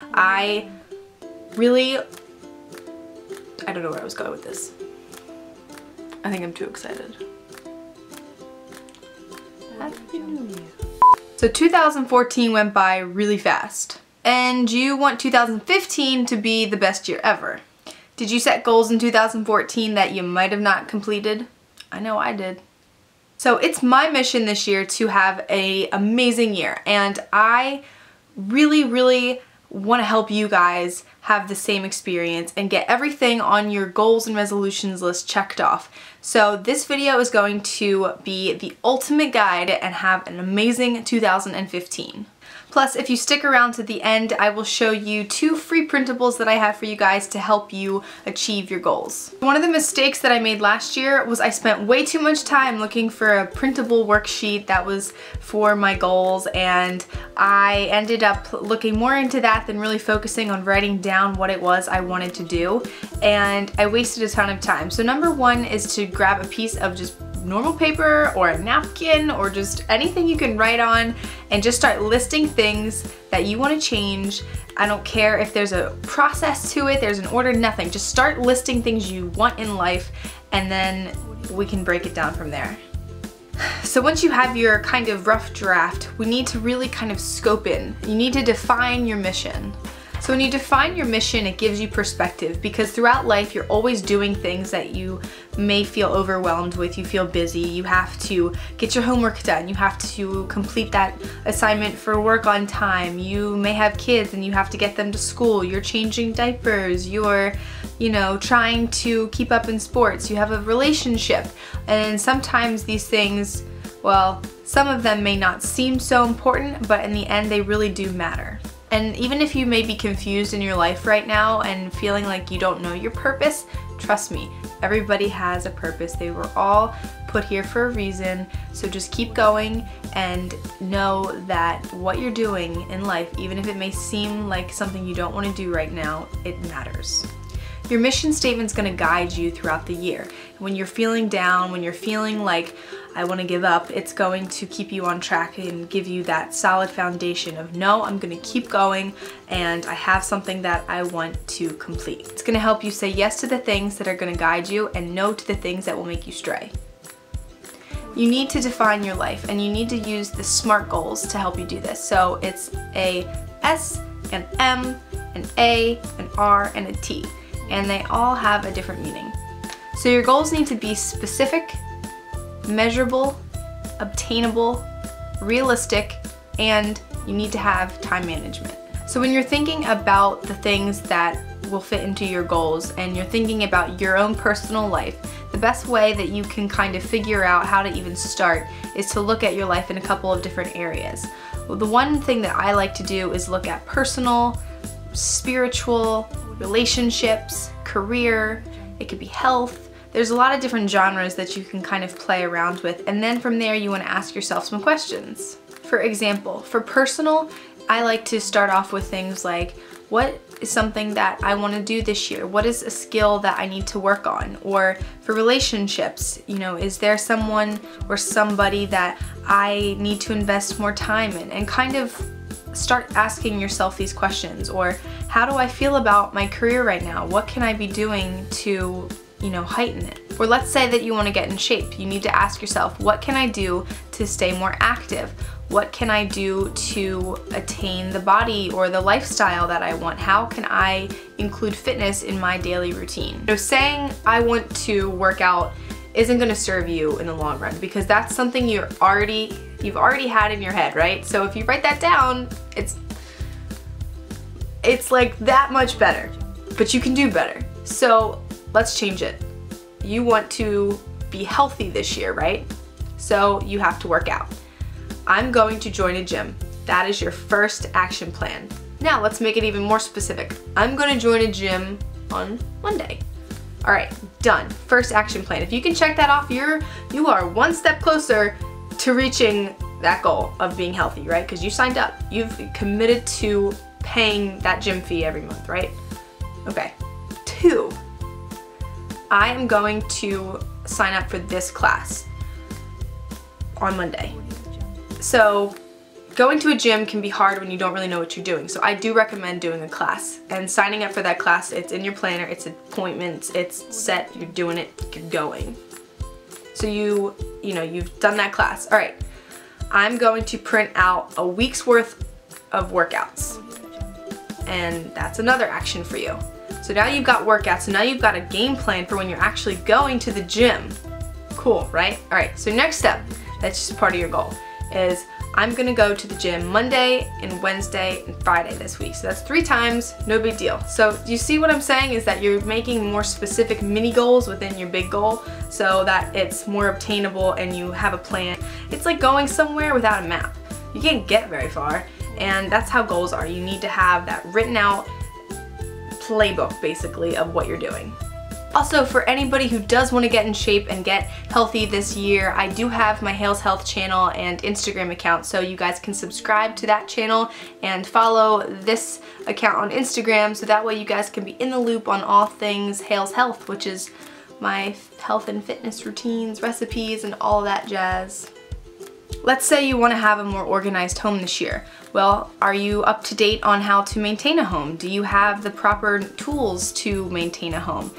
I don't know where I was going with this. I think I'm too excited. Happy New Year. So 2014 went by really fast, and you want 2015 to be the best year ever. Did you set goals in 2014 that you might have not completed? I know I did. So it's my mission this year to have an amazing year, and I really want to help you guys have the same experience and get everything on your goals and resolutions list checked off. So this video is going to be the ultimate guide and have an amazing 2015. Plus, if you stick around to the end, I will show you 2 free printables that I have for you guys to help you achieve your goals. One of the mistakes that I made last year was I spent way too much time looking for a printable worksheet that was for my goals, and I ended up looking more into that than really focusing on writing down what it was I wanted to do, and I wasted a ton of time. So number 1 is to grab a piece of just normal paper or a napkin or just anything you can write on and just start listing things that you want to change. I don't care if there's a process to it, there's an order, nothing. Just start listing things you want in life, and then we can break it down from there. So once you have your kind of rough draft, we need to really kind of scope in. You need to define your mission. So when you define your mission, it gives you perspective, because throughout life you're always doing things that you may feel overwhelmed with. You feel busy, you have to get your homework done, you have to complete that assignment for work on time, you may have kids and you have to get them to school, you're changing diapers, you're, trying to keep up in sports, you have a relationship, and sometimes these things, well, some of them may not seem so important, but in the end they really do matter. And even if you may be confused in your life right now and feeling like you don't know your purpose, trust me, everybody has a purpose. They were all put here for a reason. So just keep going and know that what you're doing in life, even if it may seem like something you don't want to do right now, it matters. Your mission statement's going to guide you throughout the year. When you're feeling down, when you're feeling like I want to give up, it's going to keep you on track and give you that solid foundation of, no, I'm going to keep going and I have something that I want to complete. It's going to help you say yes to the things that are going to guide you and no to the things that will make you stray. You need to define your life, and you need to use the SMART goals to help you do this. So it's a S, an M, an A, an R, and a T. And they all have a different meaning. So your goals need to be specific, measurable, obtainable, realistic, and you need to have time management. So when you're thinking about the things that will fit into your goals and you're thinking about your own personal life, the best way that you can kind of figure out how to even start is to look at your life in a couple of different areas. Well, the one thing that I like to do is look at personal, spiritual, relationships, career, it could be health. There's a lot of different genres that you can kind of play around with, and then from there you want to ask yourself some questions. For example, for personal, I like to start off with things like, what is something that I want to do this year? What is a skill that I need to work on? Or for relationships, is there someone or somebody that I need to invest more time in? And kind of start asking yourself these questions. Or how do I feel about my career right now? What can I be doing to, heighten it? Or let's say that you want to get in shape. You need to ask yourself, what can I do to stay more active? What can I do to attain the body or the lifestyle that I want? How can I include fitness in my daily routine? Saying I want to work out isn't going to serve you in the long run, because that's something you've already had in your head, right? So if you write that down, it's like that much better, but you can do better. So let's change it. You want to be healthy this year, right? So you have to work out. I'm going to join a gym. That is your first action plan. Now let's make it even more specific. I'm going to join a gym on Monday. All right, done. First action plan. If you can check that off, you are one step closer to reaching that goal of being healthy, right? Because you signed up. You've committed to paying that gym fee every month, right? Okay. 2, I am going to sign up for this class on Monday. So going to a gym can be hard when you don't really know what you're doing. So I do recommend doing a class and signing up for that class. It's in your planner, it's appointments, it's set, you're doing it, you're going. So you've done that class. All right, I'm going to print out a week's worth of workouts. And that's another action for you. So now you've got workouts, so now you've got a game plan for when you're actually going to the gym. Cool, right? All right, so next step, that's just part of your goal, is I'm gonna go to the gym Monday and Wednesday and Friday this week. So that's 3 times, no big deal. So you see what I'm saying is that you're making more specific mini goals within your big goal so that it's more obtainable and you have a plan. It's like going somewhere without a map. You can't get very far, and that's how goals are. You need to have that written out playbook basically of what you're doing. Also, for anybody who does want to get in shape and get healthy this year, I do have my Hales Health channel and Instagram account, so you guys can subscribe to that channel and follow this account on Instagram, so that way you guys can be in the loop on all things Hales Health, which is my health and fitness routines, recipes, and all that jazz. Let's say you want to have a more organized home this year. Well, are you up to date on how to maintain a home? Do you have the proper tools to maintain a home?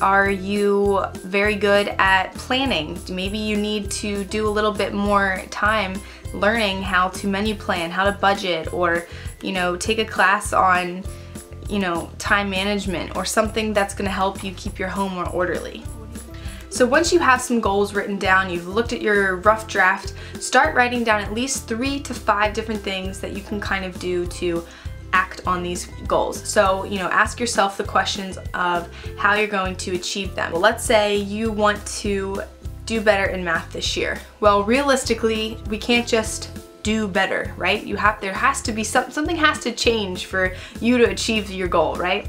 Are you very good at planning? Maybe you need to do a little bit more time learning how to menu plan, how to budget, or take a class on time management or something that's going to help you keep your home more orderly. So once you have some goals written down, you've looked at your rough draft, start writing down at least 3 to 5 different things that you can kind of do to act on these goals. So, ask yourself the questions of how you're going to achieve them. Well, let's say you want to do better in math this year. Well, realistically, we can't just do better, right? There has to be something has to change for you to achieve your goal, right?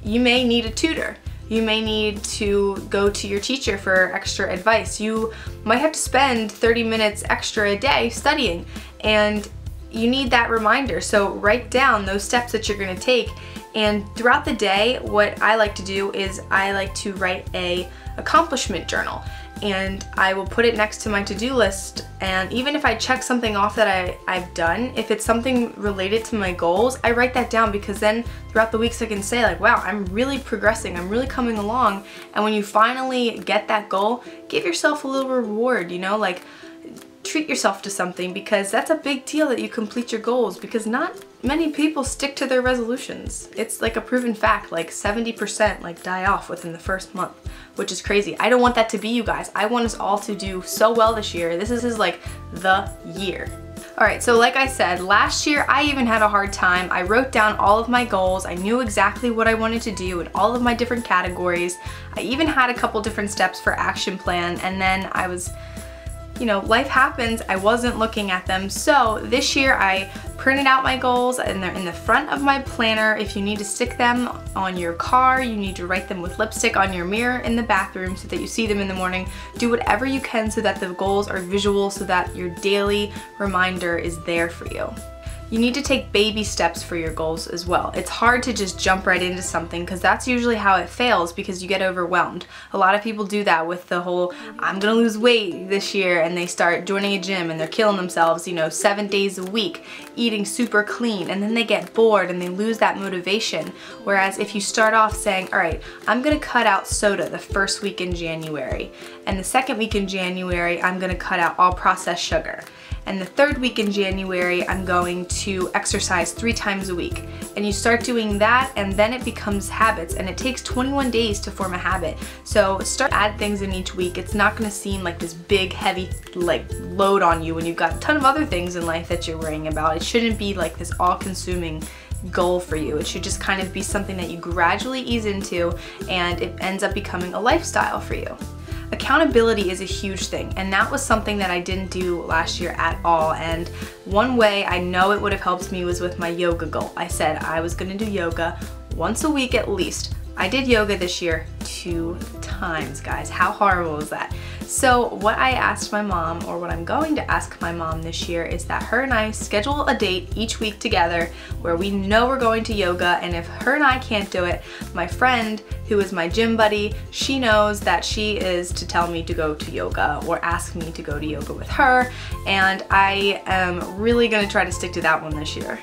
You may need a tutor. You may need to go to your teacher for extra advice. You might have to spend 30 minutes extra a day studying, and you need that reminder. So write down those steps that you're gonna take, and throughout the day, what I like to do is I like to write a accomplishment journal, and I will put it next to my to-do list, and even if I check something off that I've done, if it's something related to my goals, I write that down, because then throughout the weeks I can say like, wow, I'm really progressing, I'm really coming along. And when you finally get that goal, give yourself a little reward, like treat yourself to something, because that's a big deal that you complete your goals, because not many people stick to their resolutions. It's like a proven fact, like 70% die off within the first month, which is crazy. I don't want that to be you guys. I want us all to do so well this year. This is like the year. Alright, so like I said, last year I even had a hard time. I wrote down all of my goals. I knew exactly what I wanted to do in all of my different categories. I even had a couple different steps for action plan, and then I was life happens, I wasn't looking at them. So this year I printed out my goals, and they're in the front of my planner. If you need to stick them on your car, you need to write them with lipstick on your mirror in the bathroom so that you see them in the morning. Do whatever you can so that the goals are visual, so that your daily reminder is there for you. You need to take baby steps for your goals as well. It's hard to just jump right into something, because that's usually how it fails, because you get overwhelmed. A lot of people do that with the whole, I'm gonna lose weight this year, and they start joining a gym and they're killing themselves, 7 days a week, eating super clean, and then they get bored and they lose that motivation. Whereas if you start off saying, all right, I'm gonna cut out soda the first week in January, and the second week in January, I'm gonna cut out all processed sugar. And the third week in January, I'm going to exercise 3 times a week. And you start doing that, and then it becomes habits, and it takes 21 days to form a habit. So start to add things in each week. It's not gonna seem like this big, heavy load on you when you've got a ton of other things in life that you're worrying about. It shouldn't be like this all-consuming goal for you. It should just kind of be something that you gradually ease into, and it ends up becoming a lifestyle for you. Accountability is a huge thing, and that was something that I didn't do last year at all. And one way I know it would have helped me was with my yoga goal. I said I was gonna do yoga once a week at least. I did yoga this year 2 times, guys. How horrible is that? So what I asked my mom, or what I'm going to ask my mom this year, is that her and I schedule a date each week together where we know we're going to yoga, and if her and I can't do it, my friend, who is my gym buddy, she knows that she is to tell me to go to yoga or ask me to go to yoga with her, and I am really gonna try to stick to that one this year.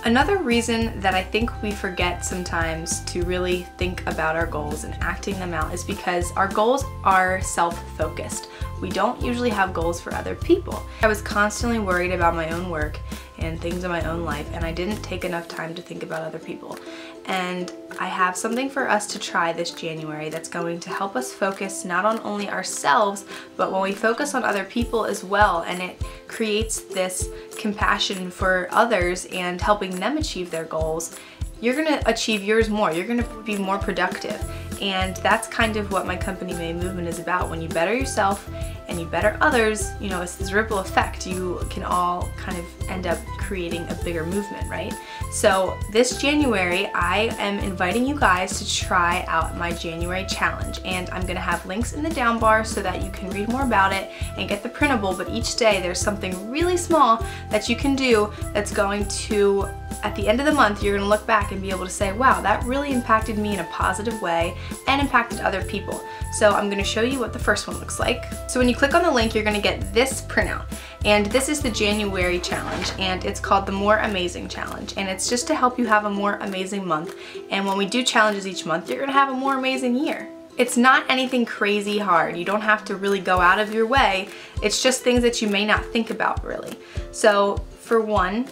Another reason that I think we forget sometimes to really think about our goals and acting them out is because our goals are self-focused. We don't usually have goals for other people. I was constantly worried about my own work and things in my own life, and I didn't take enough time to think about other people. And I have something for us to try this January that's going to help us focus not on only ourselves, but when we focus on other people as well, and it creates this compassion for others and helping them achieve their goals, you're gonna achieve yours more. You're gonna be more productive. And that's kind of what my company May movement is about. When you better yourself and you better others, you know, it's this ripple effect. You can all kind of end up creating a bigger movement, right? So this January, I am inviting you guys to try out my January challenge, and I'm gonna have links in the down bar so that you can read more about it and get the printable, but each day there's something really small that you can do that's going to, at the end of the month, you're gonna look back and be able to say, wow, that really impacted me in a positive way and impacted other people. So I'm gonna show you what the first one looks like. So when you click on the link, you're gonna get this printout. And this is the January challenge, and it's called the More Amazing Challenge. And it's just to help you have a more amazing month. And when we do challenges each month, you're gonna have a more amazing year. It's not anything crazy hard. You don't have to really go out of your way. It's just things that you may not think about really. So for one,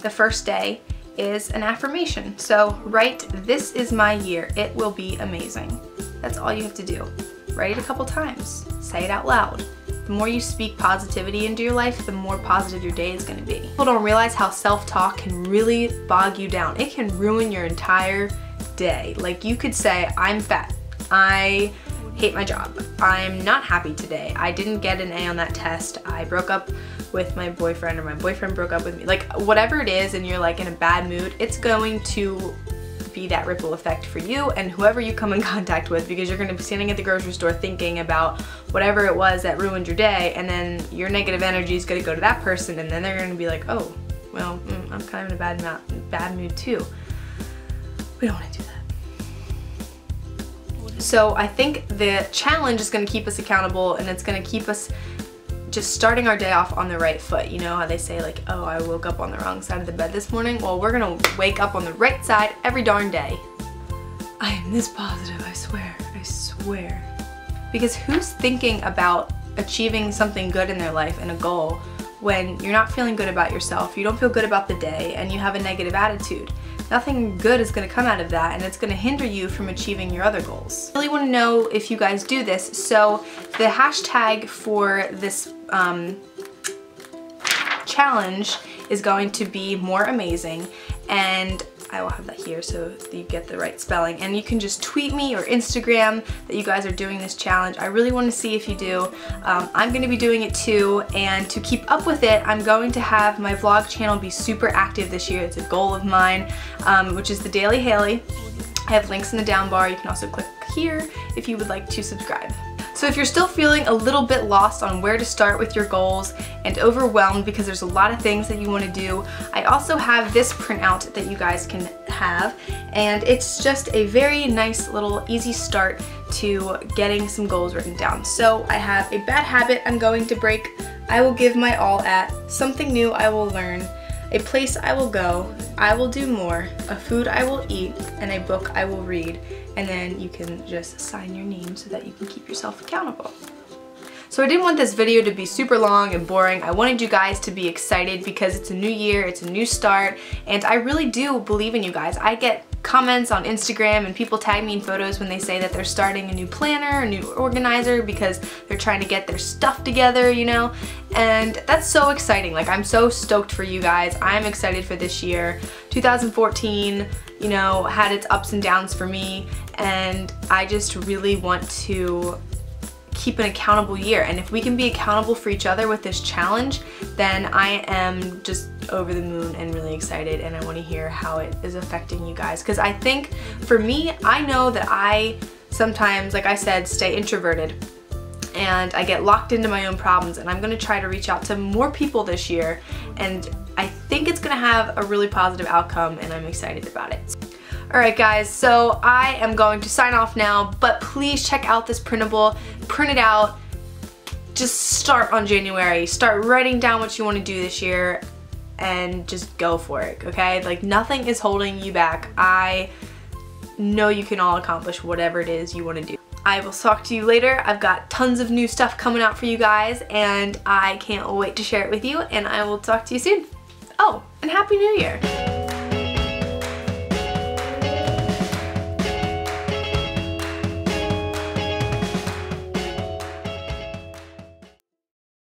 the first day is an affirmation. So write, "This is my year. It will be amazing." That's all you have to do. Write it a couple times. Say it out loud. The more you speak positivity into your life, the more positive your day is going to be. People don't realize how self-talk can really bog you down. It can ruin your entire day. Like, you could say, "I'm fat. I hate my job. I'm not happy today. I didn't get an A on that test. I broke up with my boyfriend," or "my boyfriend broke up with me." Like, whatever it is, and you're like in a bad mood, it's going to be that ripple effect for you and whoever you come in contact with, because you're going to be standing at the grocery store thinking about whatever it was that ruined your day, and then your negative energy is going to go to that person, and then they're going to be like, "Oh, well, I'm kind of in a bad mood too." We don't want to do that. So I think the challenge is going to keep us accountable, and it's going to keep us just starting our day off on the right foot. You know how they say, like, "Oh, I woke up on the wrong side of the bed this morning"? Well, we're gonna wake up on the right side every darn day. I am this positive, I swear, I swear. Because who's thinking about achieving something good in their life and a goal when you're not feeling good about yourself, you don't feel good about the day, and you have a negative attitude? Nothing good is going to come out of that, and it's going to hinder you from achieving your other goals. I really want to know if you guys do this, so the hashtag for this challenge is going to be More Amazing, and I will have that here so that you get the right spelling, and you can just tweet me or Instagram that you guys are doing this challenge. I really want to see if you do. I'm going to be doing it too, and to keep up with it, I'm going to have my vlog channel be super active this year. It's a goal of mine, which is the Daily Haley. I have links in the down bar. You can also click here if you would like to subscribe. So if you're still feeling a little bit lost on where to start with your goals and overwhelmed because there's a lot of things that you want to do, I also have this printout that you guys can have, and it's just a very nice little easy start to getting some goals written down. So I have a bad habit I'm going to break, I will give my all at, something new I will learn, a place I will go, I will do more, a food I will eat, and a book I will read. And then you can just sign your name so that you can keep yourself accountable. So I didn't want this video to be super long and boring. I wanted you guys to be excited because it's a new year, it's a new start, and I really do believe in you guys. I get comments on Instagram and people tag me in photos when they say that they're starting a new planner, a new organizer, because they're trying to get their stuff together, you know? And that's so exciting. Like, I'm so stoked for you guys. I'm excited for this year. 2014, you know, had its ups and downs for me, and I just really want to keep an accountable year. And if we can be accountable for each other with this challenge, then I am just over the moon and really excited, and I want to hear how it is affecting you guys. Because I think for me, I know that I sometimes, like I said, stay introverted and I get locked into my own problems, and I'm gonna try to reach out to more people this year, and I think it's gonna have a really positive outcome, and I'm excited about it. Alright guys, so I am going to sign off now, but please check out this printable, print it out, just start on January, start writing down what you want to do this year, and just go for it, okay? Like, nothing is holding you back. I know you can all accomplish whatever it is you want to do. I will talk to you later. I've got tons of new stuff coming out for you guys, and I can't wait to share it with you, and I will talk to you soon. Oh, and Happy New Year!